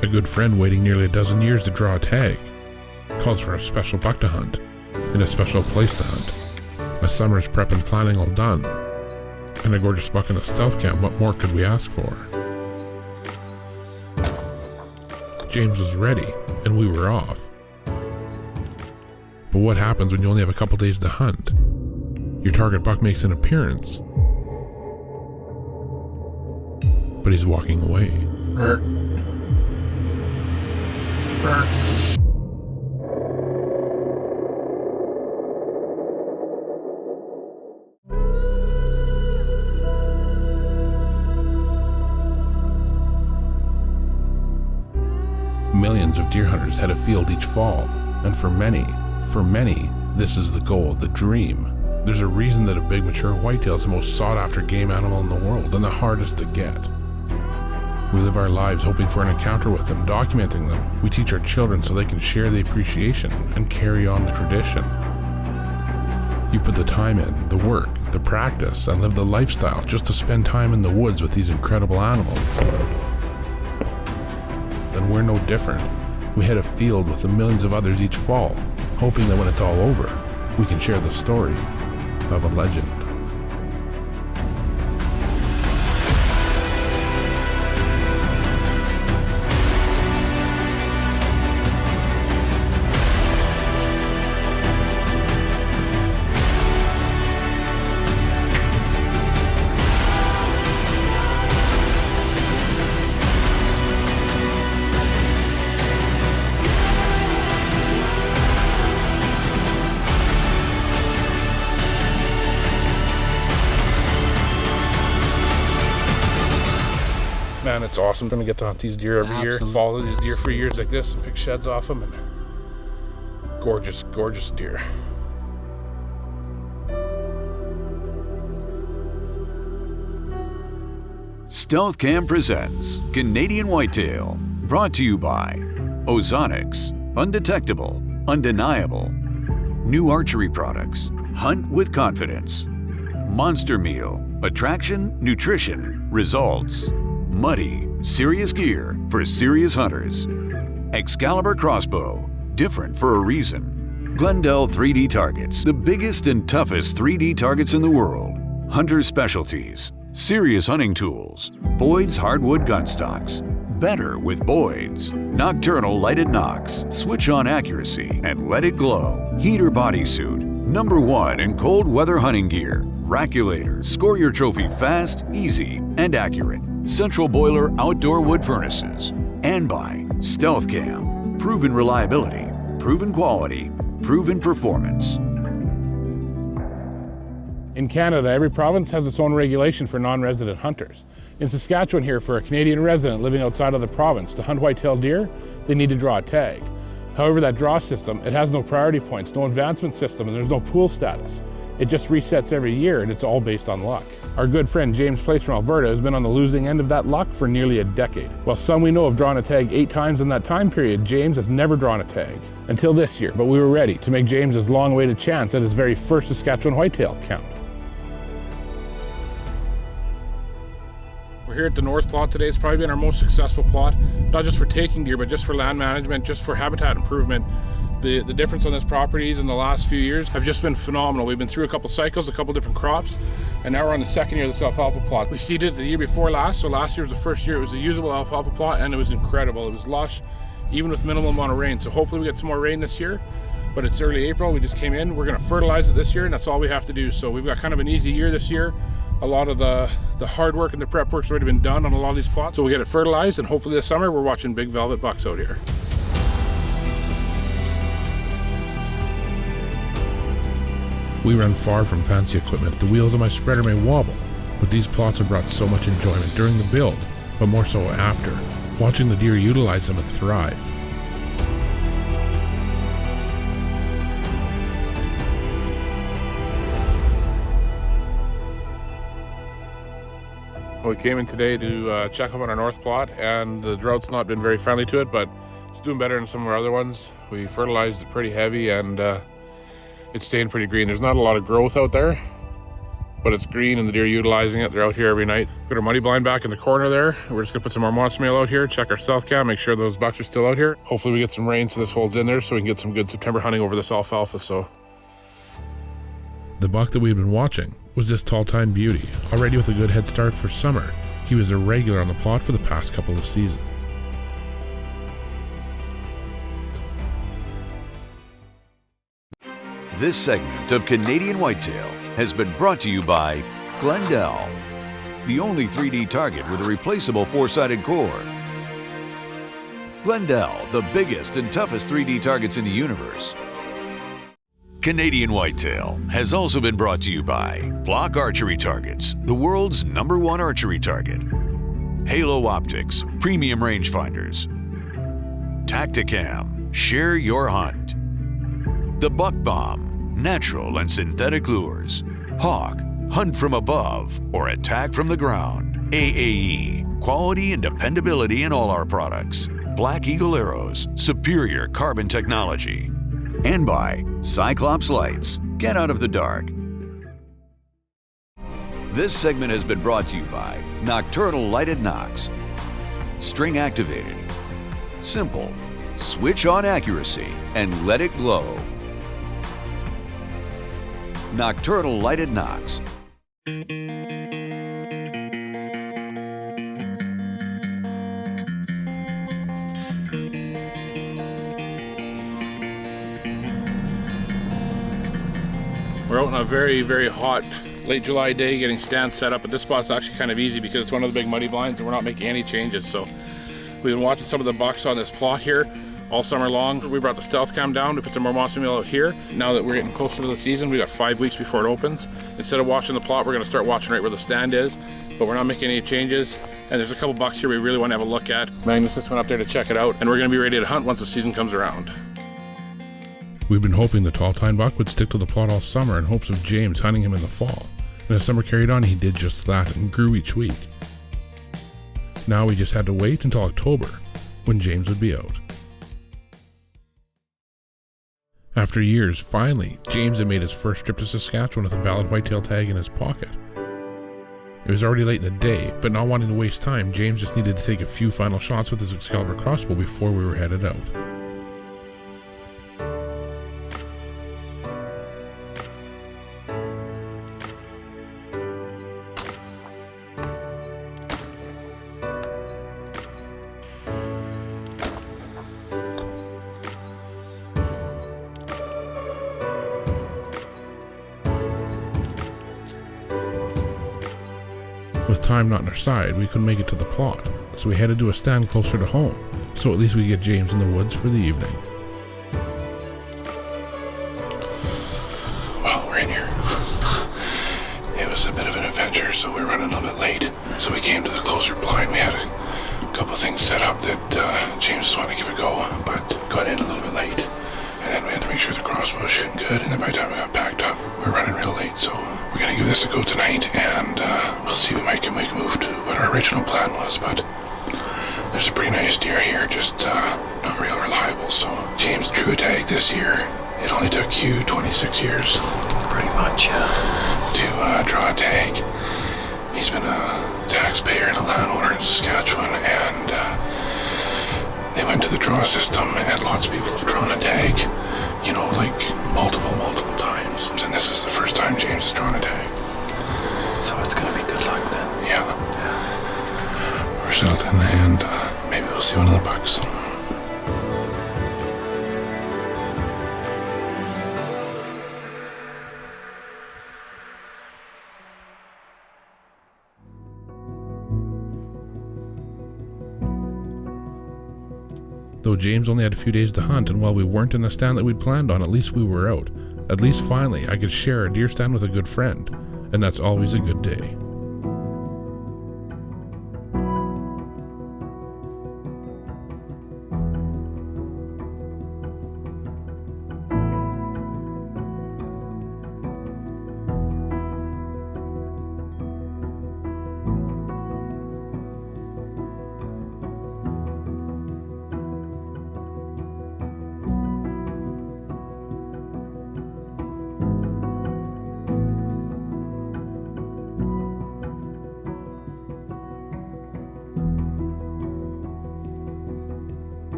A good friend waiting nearly a dozen years to draw a tag. Calls for a special buck to hunt, in a special place to hunt. A summer's prep and planning all done. And a gorgeous buck in a stealth camp, what more could we ask for? James was ready, and we were off. But what happens when you only have a couple days to hunt? Your target buck makes an appearance, but he's walking away. Millions of deer hunters head a field each fall, and for many, this is the goal, the dream. There's a reason that a big mature whitetail is the most sought after game animal in the world and the hardest to get. We live our lives hoping for an encounter with them, documenting them. We teach our children so they can share the appreciation and carry on the tradition. You put the time in, the work, the practice, and live the lifestyle just to spend time in the woods with these incredible animals. Then we're no different. We head a field with the millions of others each fall, hoping that when it's all over, we can share the story of a legend. Man, it's awesome. I'm gonna get to hunt these deer every year, follow these deer for years like this and pick sheds off them, and gorgeous, gorgeous deer. Stealth Cam presents Canadian Whitetail, brought to you by Ozonics, Undetectable, Undeniable, New Archery Products, Hunt with Confidence, Monster Meal, Attraction, Nutrition, Results, Muddy, serious gear for serious hunters, Excalibur Crossbow, different for a reason, Glendale 3D Targets, the biggest and toughest 3D targets in the world, Hunter Specialties, serious hunting tools, Boyd's hardwood gun stocks, better with Boyd's, Nocturnal lighted nocks, switch on accuracy and let it glow, Heater bodysuit, #1 in cold weather hunting gear, Raculator, score your trophy fast, easy, and accurate, Central Boiler outdoor wood furnaces, and by Stealth Cam, proven reliability, proven quality, proven performance. In Canada, every province has its own regulation for non-resident hunters. In Saskatchewan here, for a Canadian resident living outside of the province to hunt whitetail deer, they need to draw a tag. However, that draw system, it has no priority points, no advancement system, and there's no pool status. It just resets every year, and it's all based on luck. Our good friend James Place from Alberta has been on the losing end of that luck for nearly a decade. While some we know have drawn a tag 8 times in that time period, James has never drawn a tag. Until this year, but we were ready to make James his long-awaited chance at his very first Saskatchewan whitetail count. We're here at the North plot today. It's probably been our most successful plot, not just for taking deer, but just for land management, just for habitat improvement. The difference on this properties in the last few years have just been phenomenal. We've been through a couple cycles, a couple different crops, and now we're on the second year of this alfalfa plot. We seeded it the year before last, so last year was the first year it was a usable alfalfa plot, and it was incredible. It was lush, even with minimal amount of rain. So hopefully we get some more rain this year, but it's early April. We just came in. We're gonna fertilize it this year, and that's all we have to do. So we've got kind of an easy year this year. A lot of the hard work and the prep work's already been done on a lot of these plots. So we'll get it fertilized, and hopefully this summer we're watching big velvet bucks out here. We run far from fancy equipment. The wheels of my spreader may wobble, but these plots have brought so much enjoyment during the build, but more so after, watching the deer utilize them and thrive. We came in today to check up on our north plot, and the drought's not been very friendly to it, but it's doing better than some of our other ones. We fertilized it pretty heavy, and it's staying pretty green. There's not a lot of growth out there, but it's green and the deer are utilizing it. They're out here every night. Got our money blind back in the corner there. We're just gonna put some more monster mail out here, check our stealth cam, make sure those bucks are still out here. Hopefully we get some rain so this holds in there so we can get some good September hunting over this alfalfa. So the buck that we had been watching was this tall time beauty, already with a good head start for summer. He was a regular on the plot for the past couple of seasons. This segment of Canadian Whitetail has been brought to you by Glendale, the only 3D target with a replaceable 4-sided core. Glendale, the biggest and toughest 3D targets in the universe. Canadian Whitetail has also been brought to you by Flock Archery Targets, the world's #1 archery target. Halo Optics, premium rangefinders. Tacticam, share your hunt. The Buck Bomb, natural and synthetic lures. Hawk, hunt from above or attack from the ground. AAE, quality and dependability in all our products. Black Eagle Arrows, superior carbon technology. And by Cyclops Lights, get out of the dark. This segment has been brought to you by Nocturnal Lighted Nox. String activated. Simple. Switch on accuracy and let it glow. Nocturnal Lighted Nox. We're out on a very, very hot late July day getting stands set up, but this spot's actually kind of easy because it's one of the big muddy blinds and we're not making any changes. So we've been watching some of the bucks on this plot here all summer long. We brought the stealth cam down to put some more monster meal out here. Now that we're getting closer to the season, we got 5 weeks before it opens. Instead of watching the plot, we're gonna start watching right where the stand is, but we're not making any changes. And there's a couple bucks here we really want to have a look at. Magnus just went up there to check it out, and we're gonna be ready to hunt once the season comes around. We've been hoping the tall tine buck would stick to the plot all summer in hopes of James hunting him in the fall. And as summer carried on, he did just that and grew each week. Now we just had to wait until October, when James would be out. After years, finally, James had made his first trip to Saskatchewan with a valid whitetail tag in his pocket. It was already late in the day, but not wanting to waste time, James just needed to take a few final shots with his Excalibur Crossbow before we were headed out. With time not on our side, we couldn't make it to the plot, so we headed to a stand closer to home, so at least we could get James in the woods for the evening. Well, we're in here. It was a bit of an adventure, so we're running a little bit late. So we came to the closer blind. We had a couple of things set up that James just wanted to give a go, but got in a little bit late. And then we had to make sure the crossbow was shooting good, and then by the time we got packed up, we were running real late, so we're gonna give this a go tonight, and we'll see, we might make a move to what our original plan was, but there's a pretty nice deer here, just not real reliable. So James drew a tag this year. It only took you 26 years. Pretty much, yeah. To draw a tag. He's been a taxpayer and a landowner in Saskatchewan, and they went to the draw system, and lots of people have drawn a tag, you know, like multiple times. And this is the first time James has drawn a tag. So it's gonna be good luck then. Yeah. We're settled in, and maybe we'll see one of the bucks. Though James only had a few days to hunt, and while we weren't in the stand that we'd planned on, at least we were out. At least finally, I could share a deer stand with a good friend, and that's always a good day.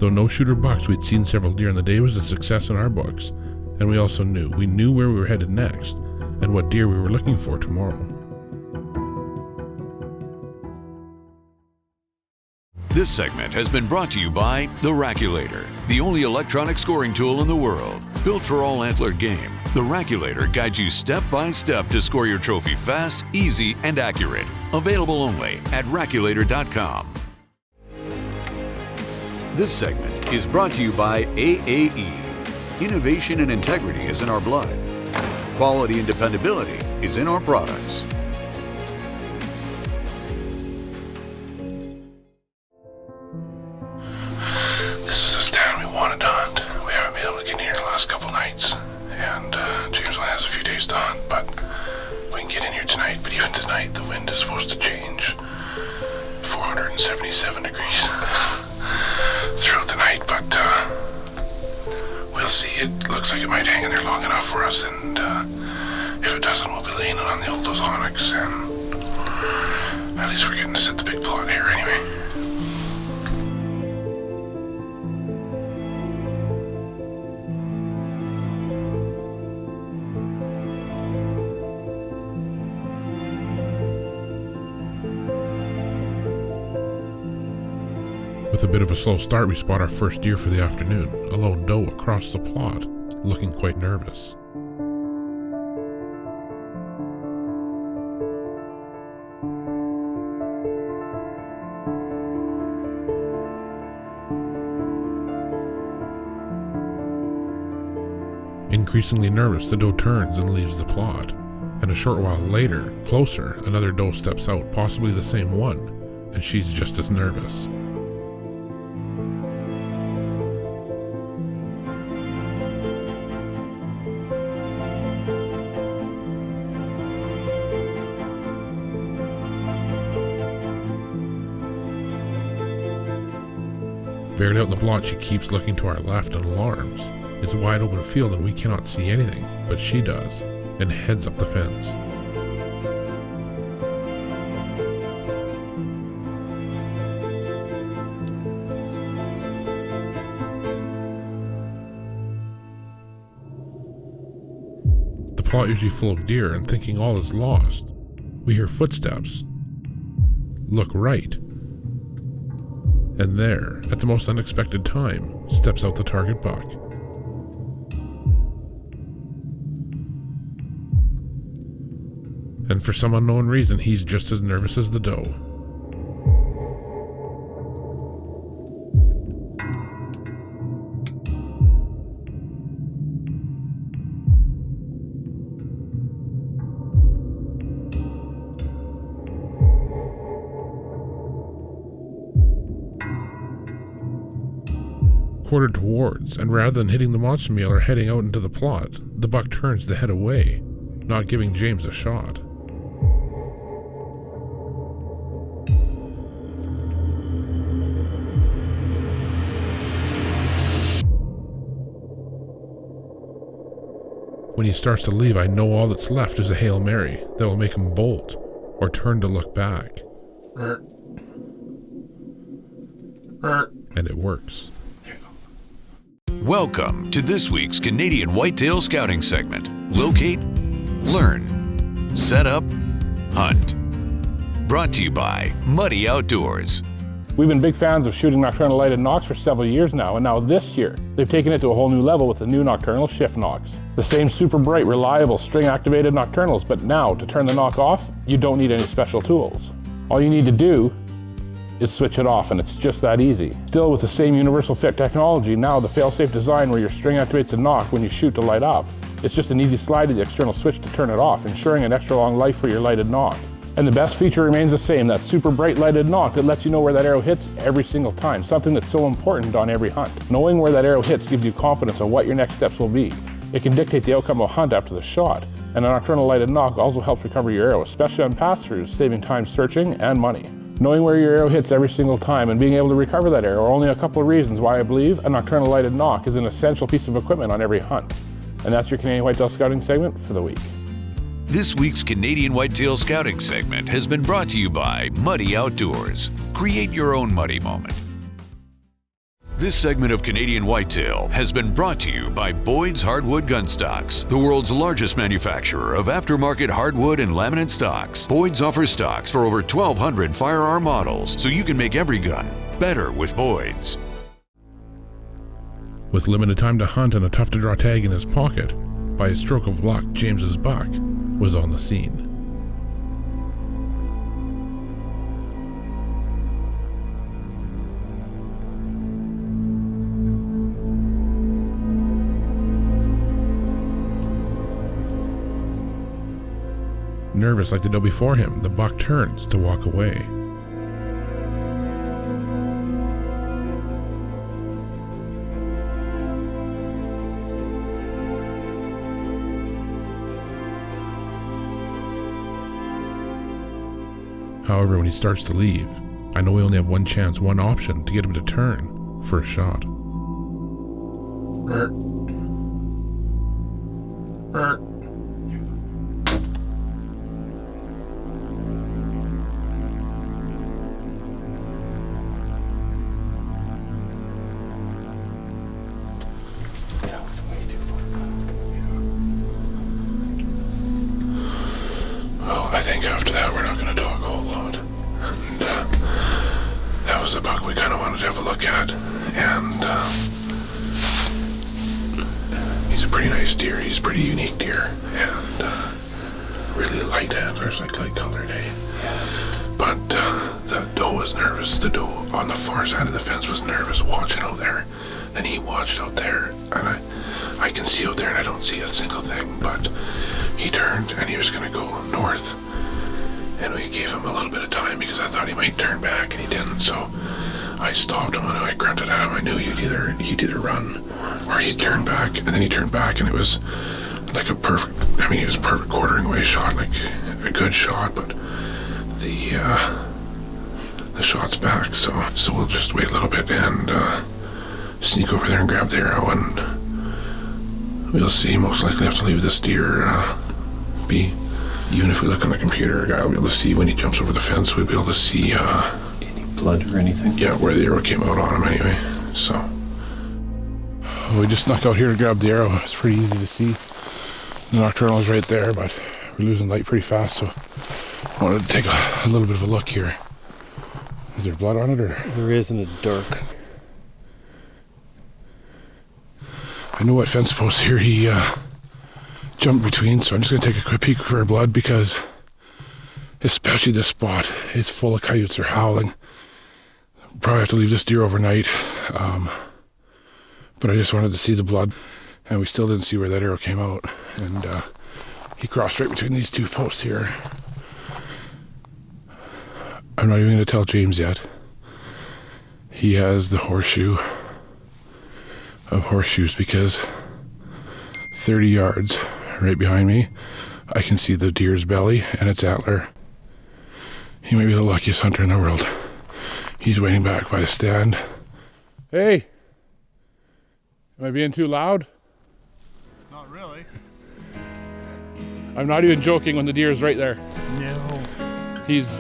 Though no shooter bucks, we'd seen several deer, and the day was a success in our books. And we also knew where we were headed next, and what deer we were looking for tomorrow. This segment has been brought to you by the Raculator, the only electronic scoring tool in the world. Built for all antlered game, the Raculator guides you step by step to score your trophy fast, easy, and accurate. Available only at raculator.com. This segment is brought to you by AAE. Innovation and integrity is in our blood. Quality and dependability is in our products. This is a stand we wanted to hunt. We haven't been able to get in here the last couple nights, and James only has a few days to hunt, but we can get in here tonight. But even tonight, the wind is supposed to change 477 degrees throughout the night, but we'll see. It looks like it might hang in there long enough for us, and if it doesn't, we'll be leaning on the old ozonics, and at least we're getting to set the big plot here anyway. With a bit of a slow start, we spot our first deer for the afternoon, a lone doe across the plot, looking quite nervous. Increasingly nervous, the doe turns and leaves the plot, and a short while later, closer, another doe steps out, possibly the same one, and she's just as nervous. Buried out in the plot, she keeps looking to our left and alarms. It's a wide open field and we cannot see anything, but she does, and heads up the fence. The plot usually full of deer, and thinking all is lost, we hear footsteps. Look right. And there, at the most unexpected time, steps out the target buck. And for some unknown reason, he's just as nervous as the doe. Quartered towards, and rather than hitting the monster meal or heading out into the plot, the buck turns to head away, not giving James a shot. When he starts to leave, I know all that's left is a Hail Mary that will make him bolt or turn to look back. And it works. Welcome to this week's Canadian Whitetail Scouting segment. Locate, learn, set up, hunt. Brought to you by Muddy Outdoors. We've been big fans of shooting nocturnal lighted nocks for several years now, and now this year, they've taken it to a whole new level with the new nocturnal shift nocks. The same super bright, reliable, string-activated nocturnals, but now, to turn the nock off, you don't need any special tools. All you need to do is switch it off, and it's just that easy. Still with the same universal fit technology, now the fail-safe design where your string activates the nock when you shoot to light up. It's just an easy slide to the external switch to turn it off, ensuring an extra long life for your lighted nock. And the best feature remains the same, that super bright lighted nock that lets you know where that arrow hits every single time, something that's so important on every hunt. Knowing where that arrow hits gives you confidence on what your next steps will be. It can dictate the outcome of a hunt after the shot, and a nocturnal lighted nock also helps recover your arrow, especially on pass-throughs, saving time searching and money. Knowing where your arrow hits every single time and being able to recover that arrow are only a couple of reasons why I believe a nocturnal lighted nock is an essential piece of equipment on every hunt. And that's your Canadian Whitetail Scouting segment for the week. This week's Canadian Whitetail Scouting segment has been brought to you by Muddy Outdoors. Create your own muddy moment. This segment of Canadian Whitetail has been brought to you by Boyd's Hardwood Gun Stocks, the world's largest manufacturer of aftermarket hardwood and laminate stocks. Boyd's offers stocks for over 1,200 firearm models, so you can make every gun better with Boyd's. With limited time to hunt and a tough-to-draw tag in his pocket, by a stroke of luck, James's buck was on the scene. Nervous like the doe before him, the buck turns to walk away. However, when he starts to leave, I know we only have one chance, one option to get him to turn for a shot. I think after that we're not going to talk a whole lot. And that was the buck we kind of wanted to have a look at. And he's a pretty nice deer. He's a pretty unique deer. And really light antlers, like light colored, eh? But the doe was nervous. The doe on the far side of the fence was nervous watching out there. And he watched out there. And I can see out there and I don't see a single thing. But he turned and he was going to go north. And we gave him a little bit of time because I thought he might turn back, and he didn't. So I stopped him and I grunted at him. I knew he'd either run or he'd turn back. And then he turned back, and it was like a perfect. I mean, it was a perfect quartering away shot, like a good shot. But the shot's back, so we'll just wait a little bit and sneak over there and grab the arrow, and we'll see. Most likely have to leave this deer be. Even if we look on the computer, I'll be able to see when he jumps over the fence. We'll be able to see Any blood or anything? Yeah, where the arrow came out on him anyway. So we just snuck out here to grab the arrow. It's pretty easy to see. The nocturnal is right there, but we're losing light pretty fast, so I wanted to take a little bit of a look here. Is there blood on it, or? There is, and it's dark. I know what fence post here he jumped between, so I'm just going to take a quick peek for blood, because especially this spot is full of coyotes. They're howling. Probably have to leave this deer overnight, but I just wanted to see the blood, and we still didn't see where that arrow came out, and he crossed right between these two posts here. I'm not even going to tell James yet. He has the horseshoe of horseshoes, because 30 yards right behind me, I can see the deer's belly and its antler. He may be the luckiest hunter in the world. He's waiting back by the stand. Hey! Am I being too loud? Not really. I'm not even joking when the deer is right there. No.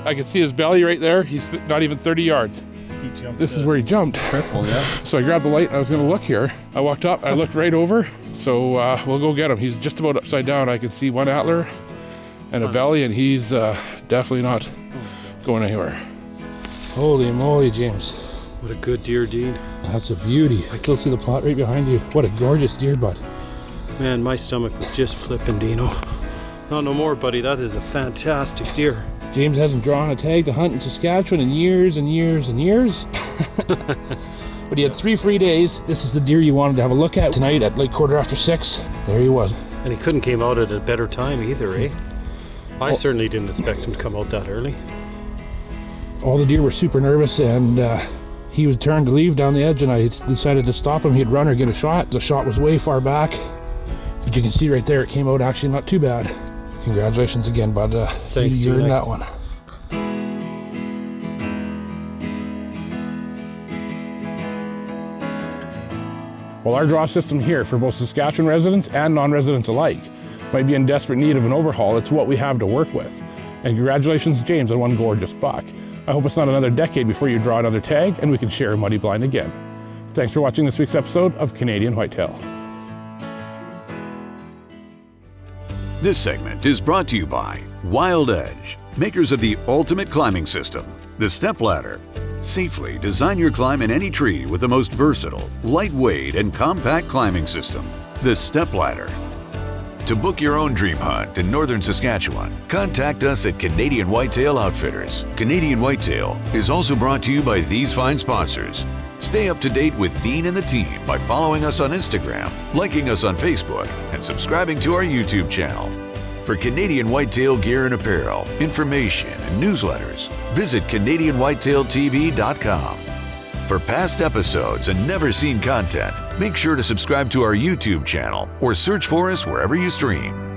I can see his belly right there. He's not even 30 yards. He jumped. This is where he jumped. Triple, yeah. So I grabbed the light and I was going to look here. I walked up, I looked right over. So we'll go get him. He's just about upside down. I can see one antler and a belly, and he's definitely not going anywhere. Holy moly, James. What a good deer, Dean. That's a beauty. I can see the plot right behind you. What a gorgeous deer, bud. Man, my stomach was just flipping, Dino. Not no more, buddy. That is a fantastic deer. James hasn't drawn a tag to hunt in Saskatchewan in years and years and years. But he had 3 free days. This is the deer you wanted to have a look at tonight at like 6:15. There he was. And he couldn't came out at a better time either, eh? I certainly didn't expect him to come out that early. All the deer were super nervous, and he was turned to leave down the edge, and I decided to stop him. He'd run or get a shot. The shot was way far back, but you can see right there it came out actually not too bad. Congratulations again, bud. Thanks, you earned that one. Well, our draw system here for both Saskatchewan residents and non-residents alike might be in desperate need of an overhaul. It's what we have to work with. And congratulations, James, on one gorgeous buck. I hope it's not another decade before you draw another tag and we can share a muddy blind again. Thanks for watching this week's episode of Canadian Whitetail. This segment is brought to you by Wild Edge, makers of the ultimate climbing system, the Step Ladder. Safely design your climb in any tree with the most versatile, lightweight, and compact climbing system, the Step Ladder. To book your own dream hunt in northern Saskatchewan, contact us at Canadian Whitetail Outfitters. Canadian Whitetail is also brought to you by these fine sponsors. Stay up to date with Dean and the team by following us on Instagram, liking us on Facebook, and subscribing to our YouTube channel. For Canadian Whitetail gear and apparel, information, and newsletters, visit CanadianWhitetailTV.com. For past episodes and never-seen content, make sure to subscribe to our YouTube channel or search for us wherever you stream.